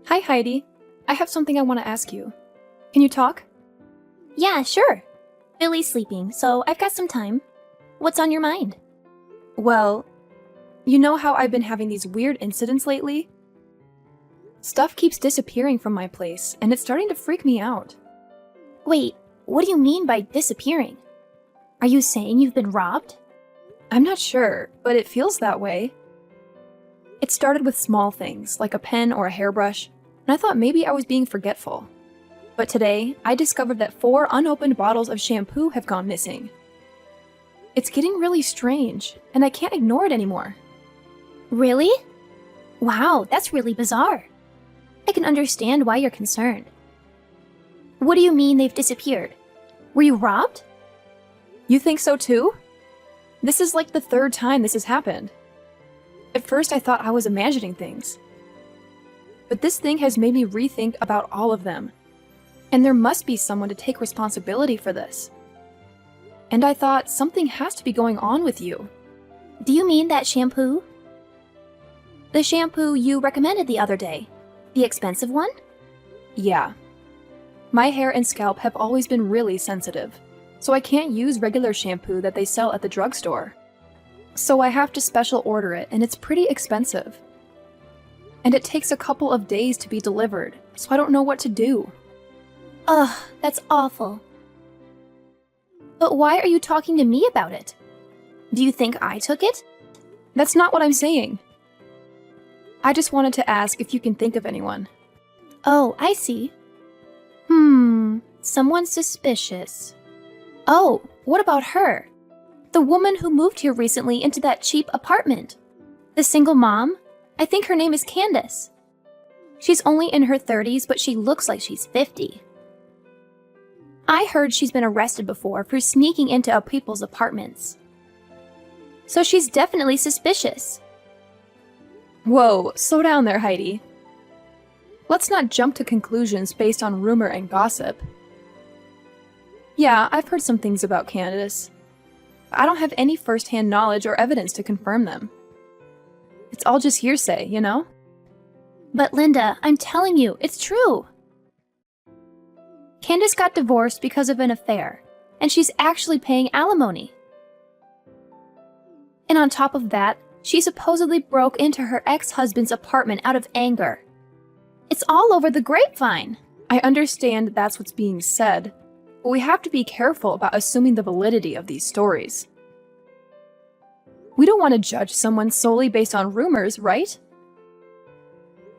Hi, Heidi. I have something I want to ask you. Can you talk? Yeah, sure. Billy's sleeping, so I've got some time. What's on your mind? Well, you know how I've been having these weird incidents lately? Stuff keeps disappearing from my place, and it's starting to freak me out. Wait, what do you mean by disappearing? Are you saying you've been robbed? I'm not sure, but it feels that way. It started with small things, like a pen or a hairbrush, and I thought maybe I was being forgetful. But today, I discovered that 4 unopened bottles of shampoo have gone missing. It's getting really strange, and I can't ignore it anymore. Really? Wow, that's really bizarre. I can understand why you're concerned. What do you mean they've disappeared? Were you robbed? You think so too? This is like the 3rd time this has happened. At first I thought I was imagining things. But this thing has made me rethink about all of them. And there must be someone to take responsibility for this. And I thought something has to be going on with you. Do you mean that shampoo? The shampoo you recommended the other day? The expensive one? Yeah. My hair and scalp have always been really sensitive, so I can't use regular shampoo that they sell at the drugstore. So I have to special order it, and it's pretty expensive. And it takes a couple of days to be delivered, so I don't know what to do. Ugh, that's awful. But why are you talking to me about it? Do you think I took it? That's not what I'm saying. I just wanted to ask if you can think of anyone. Oh, I see. Someone suspicious. Oh, what about her? The woman who moved here recently into that cheap apartment. The single mom? I think her name is Candace. She's only in her 30s, but she looks like she's 50. I heard she's been arrested before for sneaking into people's apartments. So she's definitely suspicious. Whoa, slow down there, Heidi. Let's not jump to conclusions based on rumor and gossip. Yeah, I've heard some things about Candace. I don't have any first-hand knowledge or evidence to confirm them. It's all just hearsay, you know? But Linda, I'm telling you, it's true. Candace got divorced because of an affair, and she's actually paying alimony. And on top of that, she supposedly broke into her ex-husband's apartment out of anger. It's all over the grapevine. I understand that's what's being said, but we have to be careful about assuming the validity of these stories. We don't want to judge someone solely based on rumors, right?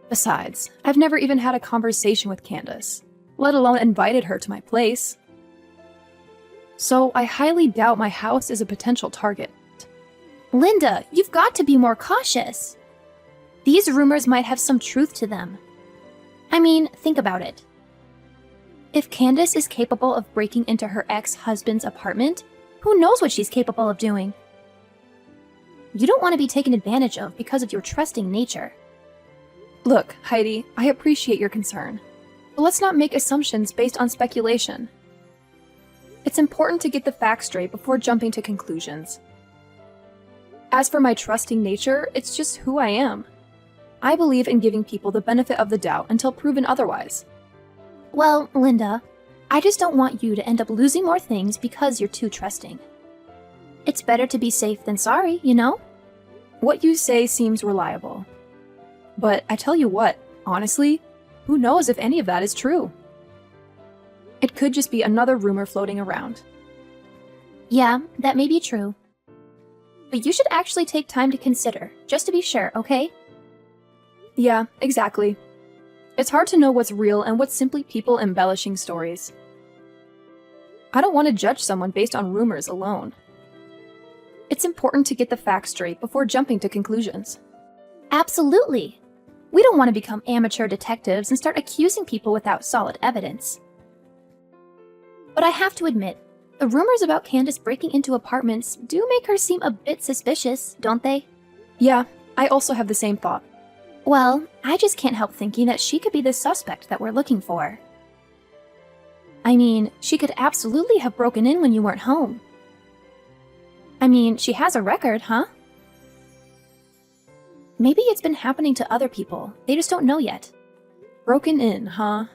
Besides, I've never even had a conversation with Candace, let alone invited her to my place. So I highly doubt my house is a potential target. Linda, you've got to be more cautious. These rumors might have some truth to them. I mean, think about it. If Candace is capable of breaking into her ex-husband's apartment, who knows what she's capable of doing? You don't want to be taken advantage of because of your trusting nature. Look, Heidi, I appreciate your concern, but let's not make assumptions based on speculation. It's important to get the facts straight before jumping to conclusions. As for my trusting nature, it's just who I am. I believe in giving people the benefit of the doubt until proven otherwise. Well, Linda, I just don't want you to end up losing more things because you're too trusting. It's better to be safe than sorry, you know? What you say seems reliable. But I tell you what, honestly, who knows if any of that is true? It could just be another rumor floating around. Yeah, that may be true. But you should actually take time to consider, just to be sure, okay? Yeah, exactly. It's hard to know what's real and what's simply people embellishing stories. I don't want to judge someone based on rumors alone. It's important to get the facts straight before jumping to conclusions. Absolutely. We don't want to become amateur detectives and start accusing people without solid evidence. But I have to admit, the rumors about Candace breaking into apartments do make her seem a bit suspicious, don't they? Yeah, I also have the same thought. Well, I just can't help thinking that she could be the suspect that we're looking for. I mean, she could absolutely have broken in when you weren't home. I mean, she has a record, huh? Maybe it's been happening to other people, they just don't know yet. Broken in, huh?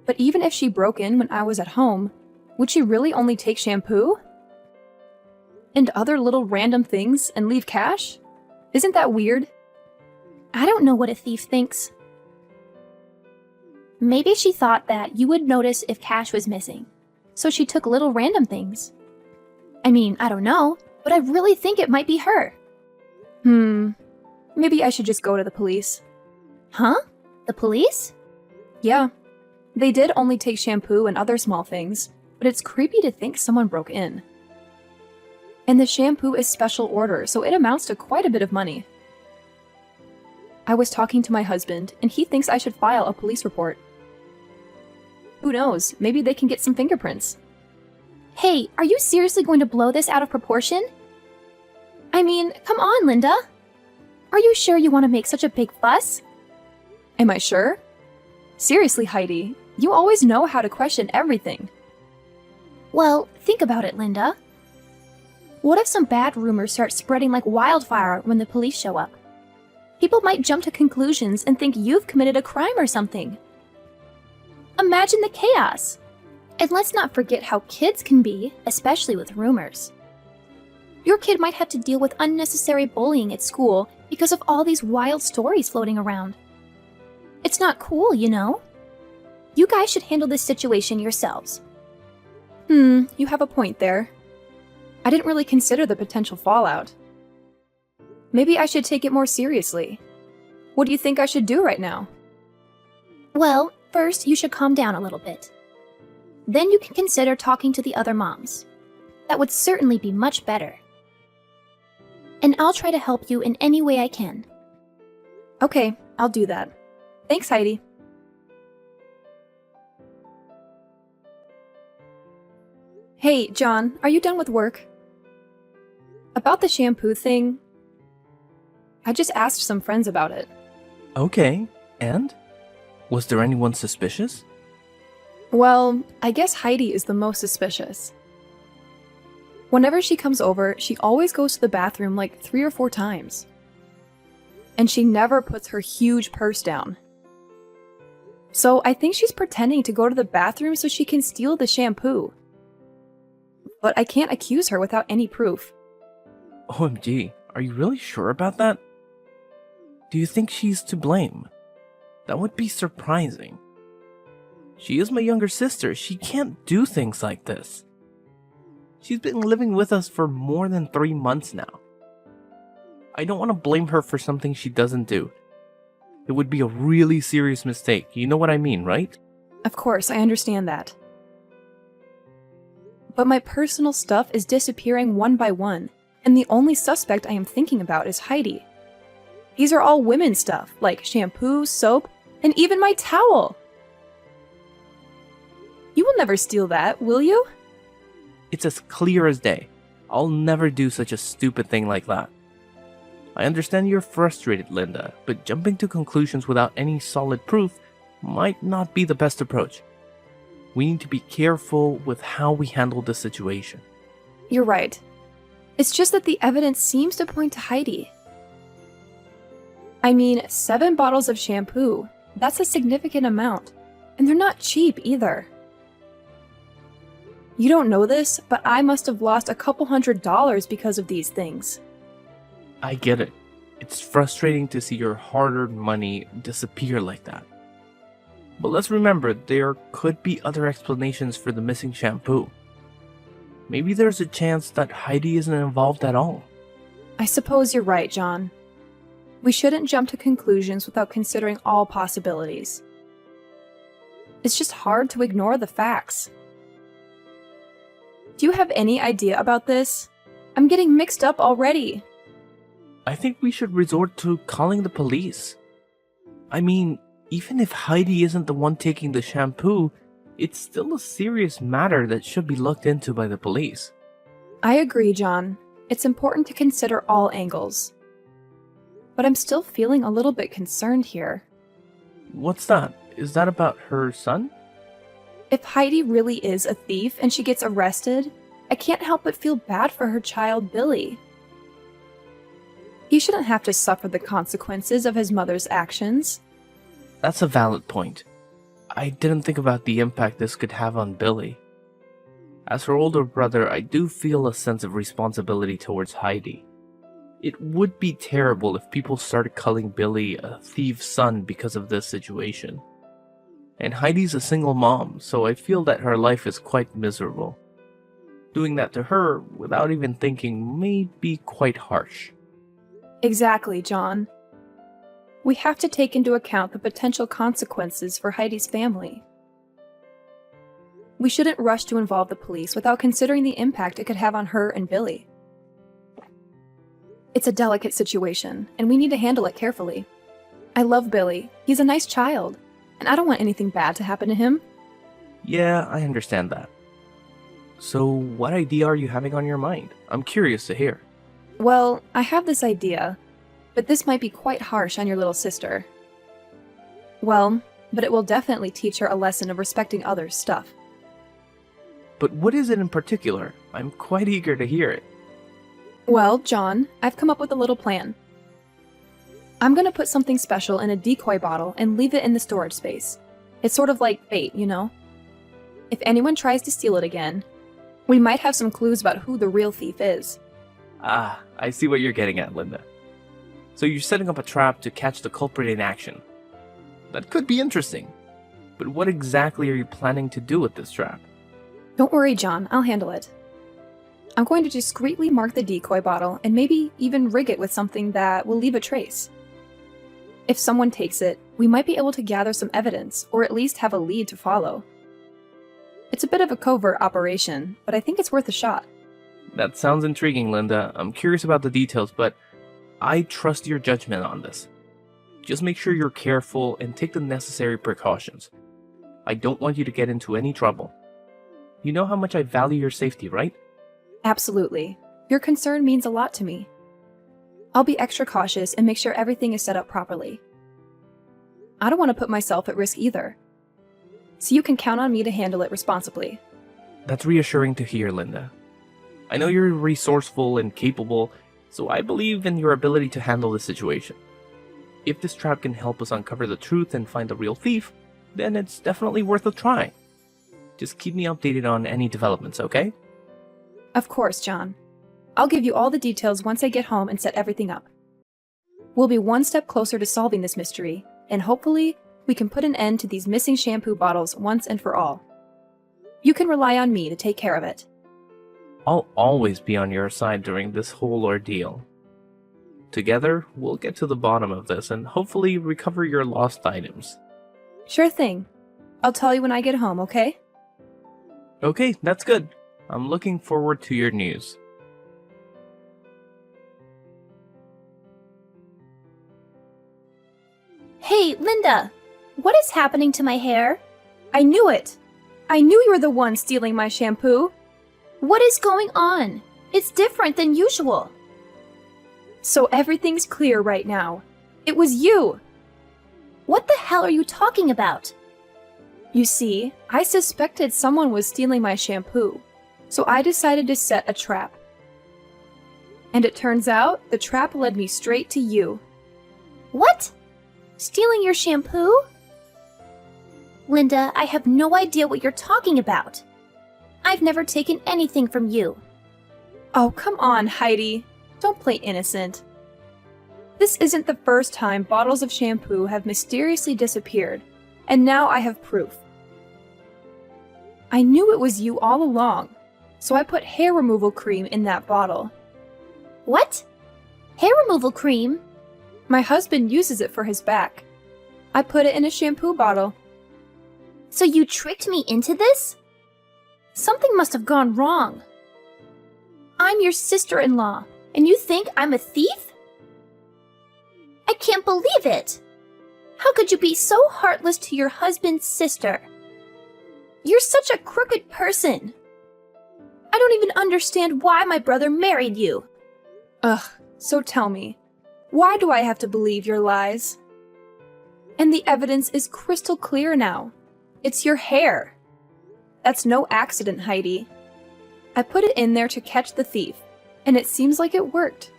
But even if she broke in when I was at home, would she really only take shampoo? And other little random things and leave cash? Isn't that weird? I don't know what a thief thinks. Maybe she thought that you would notice if cash was missing, so she took little random things. I mean, I don't know, but I really think it might be her. Maybe I should just go to the police. Huh? The police? Yeah. They did only take shampoo and other small things, but it's creepy to think someone broke in. And the shampoo is special order, so it amounts to quite a bit of money. I was talking to my husband, and he thinks I should file a police report. Who knows, maybe they can get some fingerprints. Hey, are you seriously going to blow this out of proportion? I mean, come on, Linda. Are you sure you want to make such a big fuss? Am I sure? Seriously, Heidi, you always know how to question everything. Well, think about it, Linda. What if some bad rumors start spreading like wildfire when the police show up? People might jump to conclusions and think you've committed a crime or something. Imagine the chaos. And let's not forget how kids can be, especially with rumors. Your kid might have to deal with unnecessary bullying at school because of all these wild stories floating around. It's not cool, you know? You guys should handle this situation yourselves. You have a point there. I didn't really consider the potential fallout. Maybe I should take it more seriously. What do you think I should do right now? Well, first you should calm down a little bit. Then you can consider talking to the other moms. That would certainly be much better. And I'll try to help you in any way I can. Okay, I'll do that. Thanks, Heidi. Hey, John, are you done with work? About the shampoo thing, I just asked some friends about it. Okay, and? Was there anyone suspicious? Well, I guess Heidi is the most suspicious. Whenever she comes over, she always goes to the bathroom like 3 or 4 times. And she never puts her huge purse down. So I think she's pretending to go to the bathroom so she can steal the shampoo. But I can't accuse her without any proof. OMG, are you really sure about that? Do you think she's to blame? That would be surprising. She is my younger sister. She can't do things like this. She's been living with us for more than 3 months now. I don't want to blame her for something she doesn't do. It would be a really serious mistake. You know what I mean, right? Of course, I understand that. But my personal stuff is disappearing one by one, and the only suspect I am thinking about is Heidi. These are all women's stuff, like shampoo, soap, and even my towel. You will never steal that, will you? It's as clear as day. I'll never do such a stupid thing like that. I understand you're frustrated, Linda, but jumping to conclusions without any solid proof might not be the best approach. We need to be careful with how we handle the situation. You're right. It's just that the evidence seems to point to Heidi. I mean, 7 bottles of shampoo. That's a significant amount. And they're not cheap either. You don't know this, but I must have lost a couple $100 because of these things. I get it. It's frustrating to see your hard-earned money disappear like that. But let's remember, there could be other explanations for the missing shampoo. Maybe there's a chance that Heidi isn't involved at all. I suppose you're right, John. We shouldn't jump to conclusions without considering all possibilities. It's just hard to ignore the facts. Do you have any idea about this? I'm getting mixed up already. I think we should resort to calling the police. I mean, even if Heidi isn't the one taking the shampoo, it's still a serious matter that should be looked into by the police. I agree, John. It's important to consider all angles. But I'm still feeling a little bit concerned here. What's that? Is that about her son? If Heidi really is a thief and she gets arrested, I can't help but feel bad for her child, Billy. He shouldn't have to suffer the consequences of his mother's actions. That's a valid point. I didn't think about the impact this could have on Billy. As her older brother, I do feel a sense of responsibility towards Heidi. It would be terrible if people started calling Billy a thief's son because of this situation. And Heidi's a single mom, so I feel that her life is quite miserable. Doing that to her without even thinking may be quite harsh. Exactly, John. We have to take into account the potential consequences for Heidi's family. We shouldn't rush to involve the police without considering the impact it could have on her and Billy. It's a delicate situation, and we need to handle it carefully. I love Billy. He's a nice child, and I don't want anything bad to happen to him. Yeah, I understand that. So, what idea are you having on your mind? I'm curious to hear. Well, I have this idea, but this might be quite harsh on your little sister. Well, but it will definitely teach her a lesson of respecting others' stuff. But what is it in particular? I'm quite eager to hear it. Well, John, I've come up with a little plan. I'm gonna put something special in a decoy bottle and leave it in the storage space. It's sort of like bait, you know? If anyone tries to steal it again, we might have some clues about who the real thief is. Ah, I see what you're getting at, Linda. So you're setting up a trap to catch the culprit in action. That could be interesting. But what exactly are you planning to do with this trap? Don't worry, John, I'll handle it. I'm going to discreetly mark the decoy bottle and maybe even rig it with something that will leave a trace. If someone takes it, we might be able to gather some evidence, or at least have a lead to follow. It's a bit of a covert operation, but I think it's worth a shot. That sounds intriguing, Linda. I'm curious about the details, but I trust your judgment on this. Just make sure you're careful and take the necessary precautions. I don't want you to get into any trouble. You know how much I value your safety, right? Absolutely. Your concern means a lot to me. I'll be extra cautious and make sure everything is set up properly. I don't want to put myself at risk either. So you can count on me to handle it responsibly. That's reassuring to hear, Linda. I know you're resourceful and capable, so I believe in your ability to handle the situation. If this trap can help us uncover the truth and find the real thief, then it's definitely worth a try. Just keep me updated on any developments, okay? Of course, John. I'll give you all the details once I get home and set everything up. We'll be one step closer to solving this mystery, and hopefully, we can put an end to these missing shampoo bottles once and for all. You can rely on me to take care of it. I'll always be on your side during this whole ordeal. Together, we'll get to the bottom of this and hopefully recover your lost items. Sure thing. I'll tell you when I get home, okay? Okay, that's good. I'm looking forward to your news. Hey, Linda! What is happening to my hair? I knew it! I knew you were the one stealing my shampoo! What is going on? It's different than usual. So everything's clear right now. It was you! What the hell are you talking about? You see, I suspected someone was stealing my shampoo, so I decided to set a trap. And it turns out, the trap led me straight to you. What? Stealing your shampoo? Linda, I have no idea what you're talking about. I've never taken anything from you. Oh, come on, Heidi. Don't play innocent. This isn't the first time bottles of shampoo have mysteriously disappeared, and now I have proof. I knew it was you all along, so I put hair removal cream in that bottle. What? Hair removal cream? My husband uses it for his back. I put it in a shampoo bottle. So you tricked me into this? Something must have gone wrong. I'm your sister-in-law, and you think I'm a thief? I can't believe it! How could you be so heartless to your husband's sister? You're such a crooked person. I don't even understand why my brother married you. Ugh, so tell me, why do I have to believe your lies? And the evidence is crystal clear now. It's your hair. That's no accident, Heidi. I put it in there to catch the thief, and it seems like it worked.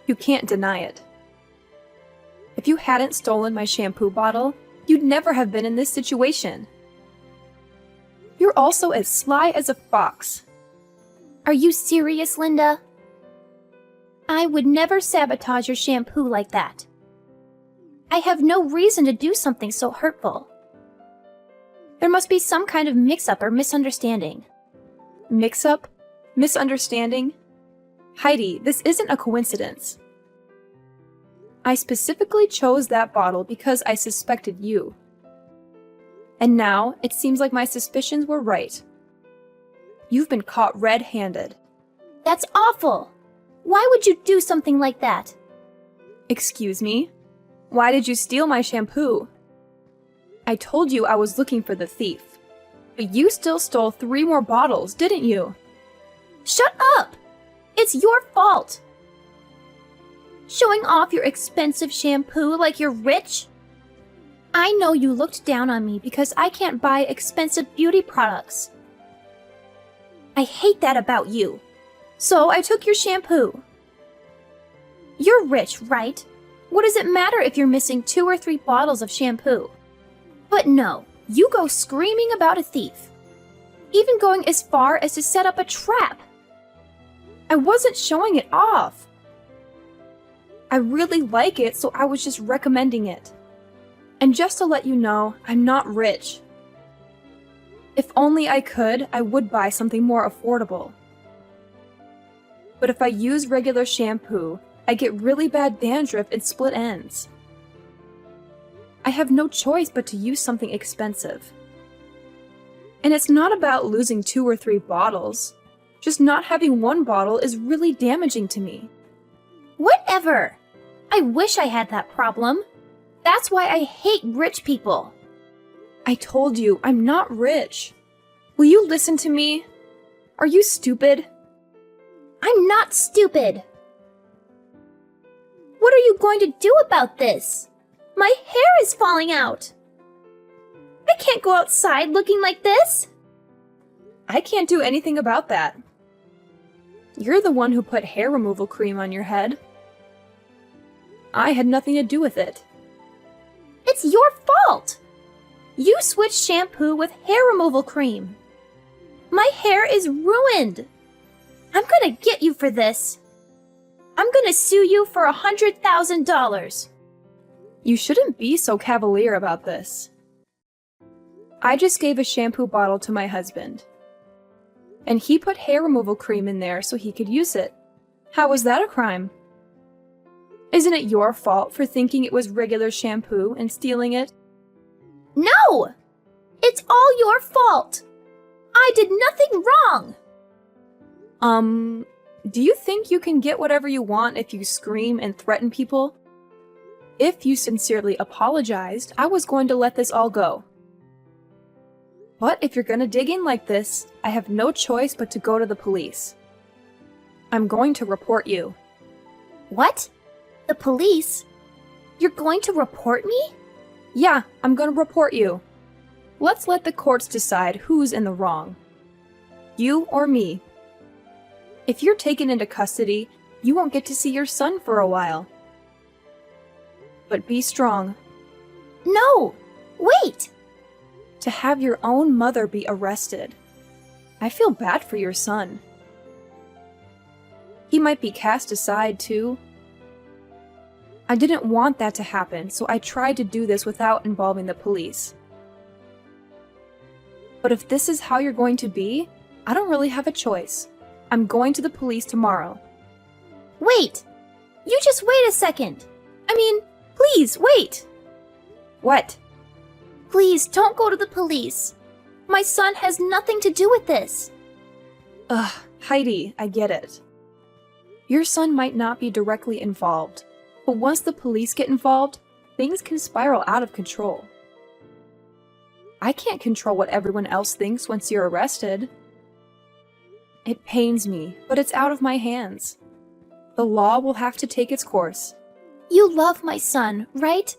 You can't deny it. If you hadn't stolen my shampoo bottle, you'd never have been in this situation. You're also as sly as a fox. Are you serious, Linda? I would never sabotage your shampoo like that. I have no reason to do something so hurtful. There must be some kind of mix-up or misunderstanding. Mix-up? Misunderstanding? Heidi, this isn't a coincidence. I specifically chose that bottle because I suspected you. And now, it seems like my suspicions were right. You've been caught red-handed. That's awful! Why would you do something like that? Excuse me? Why did you steal my shampoo? I told you I was looking for the thief. But you still stole 3 more bottles, didn't you? Shut up! It's your fault! Showing off your expensive shampoo like you're rich? I know you looked down on me because I can't buy expensive beauty products. I hate that about you. So I took your shampoo. You're rich, right? What does it matter if you're missing 2 or 3 bottles of shampoo? But no, you go screaming about a thief. Even going as far as to set up a trap. I wasn't showing it off. I really like it, so I was just recommending it. And just to let you know, I'm not rich. If only I could, I would buy something more affordable. But if I use regular shampoo, I get really bad dandruff and split ends. I have no choice but to use something expensive. And it's not about losing 2 or 3 bottles. Just not having 1 bottle is really damaging to me. Whatever! I wish I had that problem. That's why I hate rich people. I told you, I'm not rich. Will you listen to me? Are you stupid? I'm not stupid. What are you going to do about this? My hair is falling out. I can't go outside looking like this. I can't do anything about that. You're the one who put hair removal cream on your head. I had nothing to do with it. It's your fault. You switched shampoo with hair removal cream. My hair is ruined. I'm gonna get you for this. I'm gonna sue you for $100,000. You shouldn't be so cavalier about this. I just gave a shampoo bottle to my husband. And he put hair removal cream in there so he could use it. How was that a crime? Isn't it your fault for thinking it was regular shampoo and stealing it? No! It's all your fault. I did nothing wrong. Do you think you can get whatever you want if you scream and threaten people? If you sincerely apologized, I was going to let this all go. But if you're gonna dig in like this, I have no choice but to go to the police. I'm going to report you. What? The police? You're going to report me? Yeah, I'm gonna report you. Let's let the courts decide who's in the wrong. You or me. If you're taken into custody, you won't get to see your son for a while. But be strong. No! Wait! To have your own mother be arrested. I feel bad for your son. He might be cast aside too. I didn't want that to happen, so I tried to do this without involving the police. But if this is how you're going to be, I don't really have a choice. I'm going to the police tomorrow. Wait! You just wait a second! I mean, please, wait! What? Please, don't go to the police. My son has nothing to do with this. Ugh, Heidi, I get it. Your son might not be directly involved, but once the police get involved, things can spiral out of control. I can't control what everyone else thinks once you're arrested. It pains me, but it's out of my hands. The law will have to take its course. You love my son, right?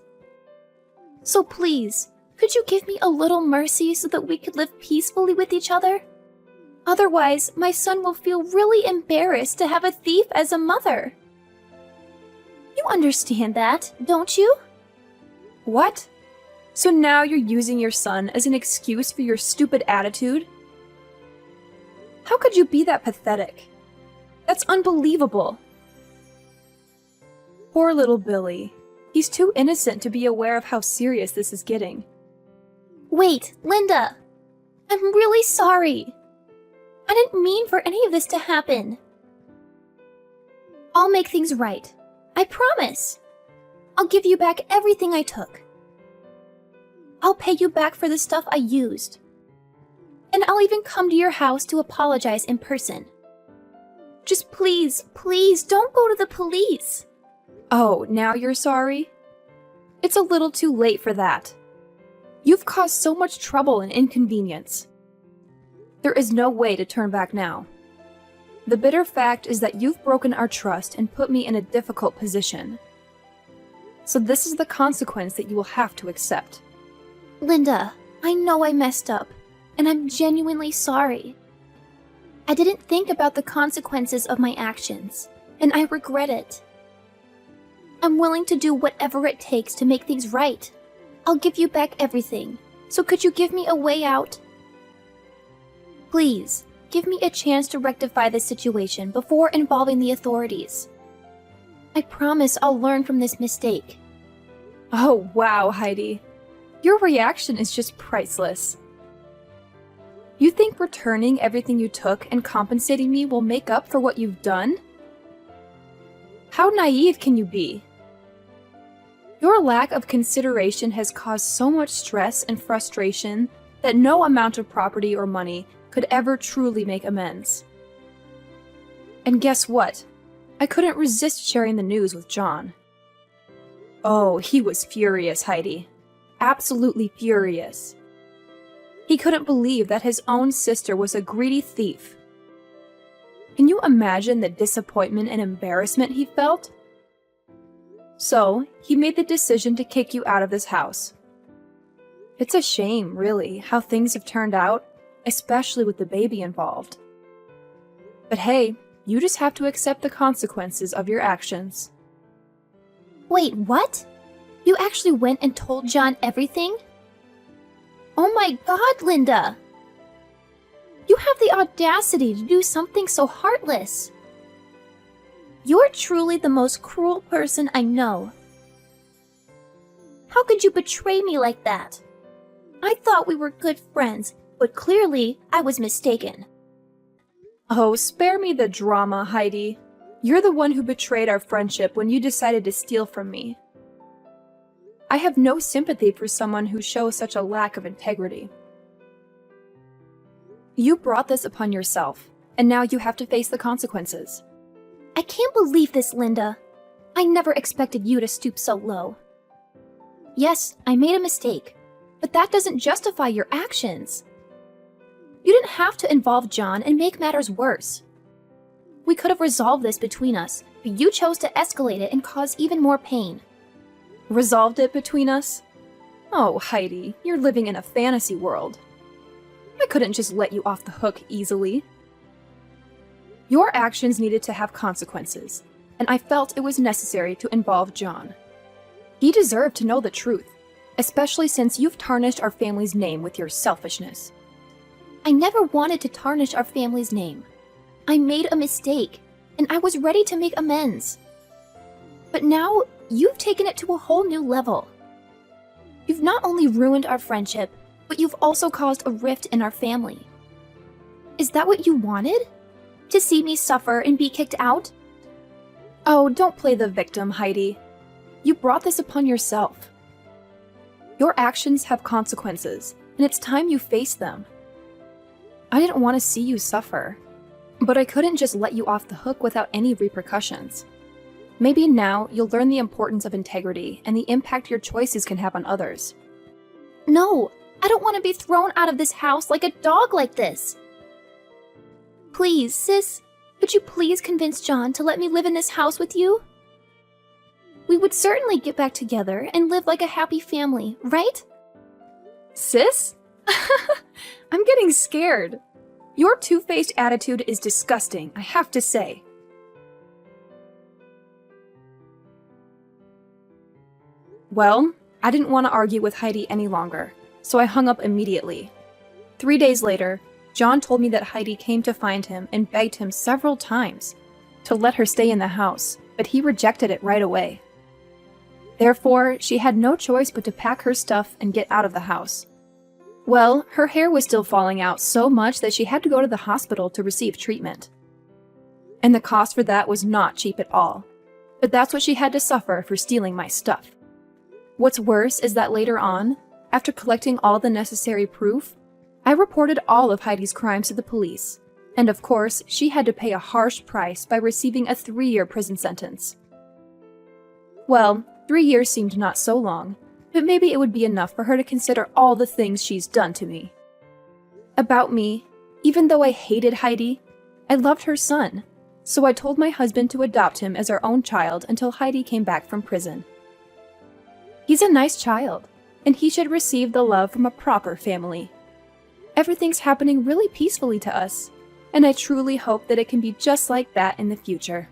So please, could you give me a little mercy so that we could live peacefully with each other? Otherwise, my son will feel really embarrassed to have a thief as a mother. You understand that, don't you? What? So now you're using your son as an excuse for your stupid attitude? How could you be that pathetic? That's unbelievable. Poor little Billy. He's too innocent to be aware of how serious this is getting. Wait, Linda! I'm really sorry. I didn't mean for any of this to happen. I'll make things right. I promise. I'll give you back everything I took. I'll pay you back for the stuff I used. And I'll even come to your house to apologize in person. Just please, please don't go to the police. Oh, now you're sorry? It's a little too late for that. You've caused so much trouble and inconvenience. There is no way to turn back now. The bitter fact is that you've broken our trust and put me in a difficult position. So this is the consequence that you will have to accept. Linda, I know I messed up, and I'm genuinely sorry. I didn't think about the consequences of my actions, and I regret it. I'm willing to do whatever it takes to make things right. I'll give you back everything, so could you give me a way out? Please, give me a chance to rectify this situation before involving the authorities. I promise I'll learn from this mistake. Oh, wow, Heidi. Your reaction is just priceless. You think returning everything you took and compensating me will make up for what you've done? How naive can you be? Your lack of consideration has caused so much stress and frustration that no amount of property or money could ever truly make amends. And guess what? I couldn't resist sharing the news with John. Oh, he was furious, Heidi. Absolutely furious. He couldn't believe that his own sister was a greedy thief. Can you imagine the disappointment and embarrassment he felt? So, he made the decision to kick you out of this house. It's a shame, really, how things have turned out, especially with the baby involved. But hey, you just have to accept the consequences of your actions. Wait, what? You actually went and told John everything? Oh my God, Linda! You have the audacity to do something so heartless. You're truly the most cruel person I know. How could you betray me like that? I thought we were good friends, but clearly I was mistaken. Oh, spare me the drama, Heidi. You're the one who betrayed our friendship when you decided to steal from me. I have no sympathy for someone who shows such a lack of integrity. You brought this upon yourself, and now you have to face the consequences. I can't believe this, Linda. I never expected you to stoop so low. Yes, I made a mistake, but that doesn't justify your actions. You didn't have to involve John and make matters worse. We could have resolved this between us, but you chose to escalate it and cause even more pain. Resolved it between us? Oh, Heidi, you're living in a fantasy world. I couldn't just let you off the hook easily. Your actions needed to have consequences, and I felt it was necessary to involve John. He deserved to know the truth, especially since you've tarnished our family's name with your selfishness. I never wanted to tarnish our family's name. I made a mistake, and I was ready to make amends. But now, you've taken it to a whole new level. You've not only ruined our friendship, but you've also caused a rift in our family. Is that what you wanted? To see me suffer and be kicked out? Oh, don't play the victim, Heidi. You brought this upon yourself. Your actions have consequences, and it's time you face them. I didn't want to see you suffer, but I couldn't just let you off the hook without any repercussions. Maybe now you'll learn the importance of integrity and the impact your choices can have on others. No, I don't want to be thrown out of this house like a dog like this. Please, sis, could you please convince John to let me live in this house with you? We would certainly get back together and live like a happy family, right? Sis? I'm getting scared. Your two-faced attitude is disgusting, I have to say. Well, I didn't want to argue with Heidi any longer, so I hung up immediately. 3 days later, John told me that Heidi came to find him and begged him several times to let her stay in the house, but he rejected it right away. Therefore, she had no choice but to pack her stuff and get out of the house. Well, her hair was still falling out so much that she had to go to the hospital to receive treatment. And the cost for that was not cheap at all. But that's what she had to suffer for stealing my stuff. What's worse is that later on, after collecting all the necessary proof, I reported all of Heidi's crimes to the police. And of course, she had to pay a harsh price by receiving a 3-year prison sentence. Well, 3 years seemed not so long, but maybe it would be enough for her to consider all the things she's done to me. About me, even though I hated Heidi, I loved her son, so I told my husband to adopt him as our own child until Heidi came back from prison. He's a nice child, and he should receive the love from a proper family. Everything's happening really peacefully to us, and I truly hope that it can be just like that in the future.